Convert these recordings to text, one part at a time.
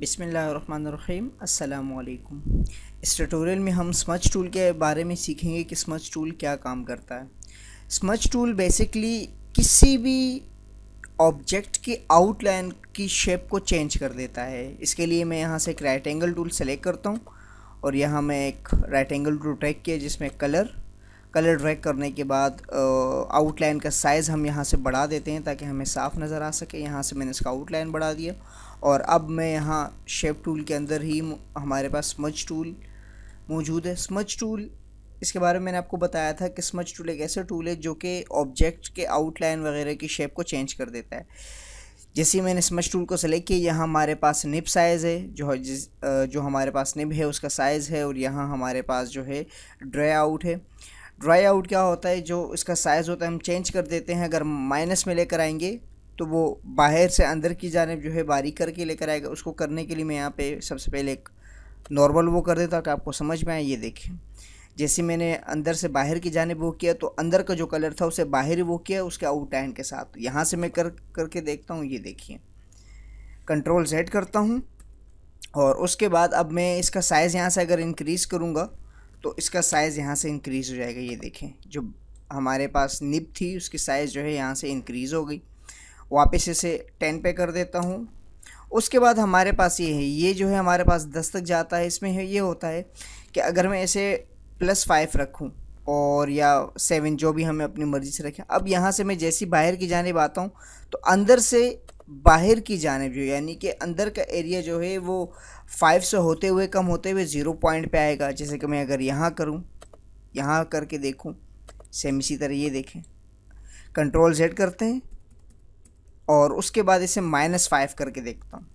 बिस्मिल्लाहिर्रहमानिर्रहीम अस्सलामुअलैकुम। इस ट्यूटोरियल में हम स्मच टूल के बारे में सीखेंगे कि स्मच टूल क्या काम करता है। स्मच टूल बेसिकली किसी भी ऑब्जेक्ट की आउटलाइन की शेप को चेंज कर देता है। इसके लिए मैं यहाँ से एक राइट एंगल टूल सेलेक्ट करता हूँ और यहाँ मैं एक राइट एंगल टूल ड्रैग किया जिसमें कलर ड्रैग करने के बाद आउटलाइन का साइज़ हम यहाँ से बढ़ा देते हैं ताकि हमें साफ़ नज़र आ सके। यहाँ से मैंने इसका आउटलाइन बढ़ा दिया और अब मैं यहाँ शेप टूल के अंदर ही हमारे पास स्मच टूल मौजूद है। स्मच टूल इसके बारे में मैंने आपको बताया था कि स्मच टूल एक ऐसा टूल है जो कि ऑब्जेक्ट के आउटलाइन वगैरह की शेप को चेंज कर देता है। जैसे मैंने स्मच टूल को सेलेक्ट किया, यहाँ हमारे पास निब साइज़ है, जो हमारे पास निब है उसका साइज़ है, और यहाँ हमारे पास जो है ड्राई आउट है। ड्राई आउट क्या होता है, जो इसका साइज़ होता है हम चेंज कर देते हैं। अगर माइनस में लेकर आएंगे तो वो बाहर से अंदर की जानिब जो है बारीक करके लेकर आएगा। उसको करने के लिए मैं यहाँ पे सबसे पहले एक नॉर्मल वो कर देता हूँ कि आपको समझ में आए। ये देखिए, जैसे मैंने अंदर से बाहर की जानिब वो किया तो अंदर का जो कलर था उसे बाहर ही वो किया उसके आउटलाइन के साथ। यहाँ से मैं करके देखता हूँ। ये देखिए, कंट्रोल Z करता हूँ और उसके बाद अब मैं इसका साइज़ यहाँ से अगर इंक्रीज़ करूँगा तो इसका साइज़ यहाँ से इंक्रीज़ हो जाएगा। ये देखें, जो हमारे पास निब थी उसकी साइज़ जो है यहाँ से इंक्रीज़ हो गई। वापस इसे 10 पे कर देता हूँ। उसके बाद हमारे पास ये है, ये जो है हमारे पास 10 तक जाता है। इसमें ये होता है कि अगर मैं इसे +5 रखूँ और या 7, जो भी हमें अपनी मर्ज़ी से रखें। अब यहाँ से मैं जैसी बाहर की जानिब आता हूँ तो अंदर से बाहर की जानिब जो यानी कि अंदर का एरिया जो है वो 5 से होते हुए कम होते हुए 0 पॉइंट पे आएगा। जैसे कि मैं अगर यहाँ करूँ, यहाँ करके देखूँ, सेम इसी तरह। ये देखें, कंट्रोल Z करते हैं और उसके बाद इसे -5 करके देखता हूँ।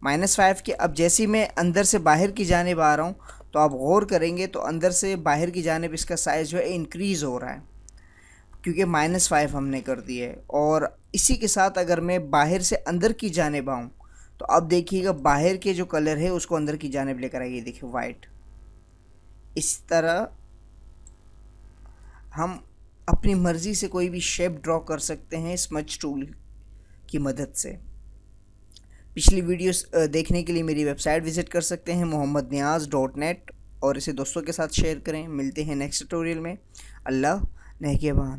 -5 के अब जैसे मैं अंदर से बाहर की जानिब आ रहा हूँ तो आप गौर करेंगे तो अंदर से बाहर की जानिब इसका साइज़ जो है इंक्रीज़ हो रहा है क्योंकि -5 हमने कर दिया है। और इसी के साथ अगर मैं बाहर से अंदर की जानिब आऊँ तो अब देखिएगा बाहर के जो कलर है उसको अंदर की जानिब लेकर आइए। देखिए वाइट। इस तरह हम अपनी मर्ज़ी से कोई भी शेप ड्रॉ कर सकते हैं स्मच टूल की मदद से। पिछली वीडियोस देखने के लिए मेरी वेबसाइट विज़िट कर सकते हैं mohammedniaz.net और इसे दोस्तों के साथ शेयर करें। मिलते हैं नेक्स्ट ट्यूटोरियल में। अल्लाह नेगहबान।